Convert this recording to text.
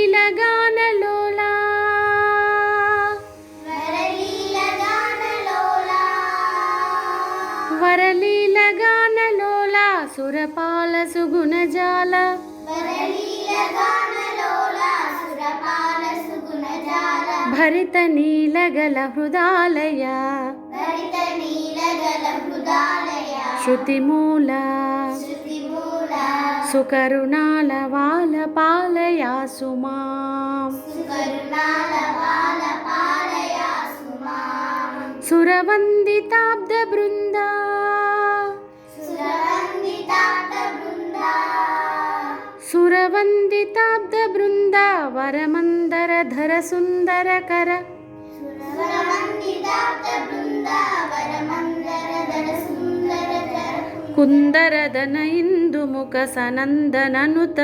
వరలీలగానలోలా వరలీలగానలోలా సురపాల సుగుణజాల భరిత నీలగల హృదాలయ శృతిమూల సుకరుణాల వాల పాలయా సుమాం సురవందితాబ్ద బృందా సురవందితాబ్ద బృంద వరమందరధర సుందరకర కుందరదన ఇందుముఖ సనందననుత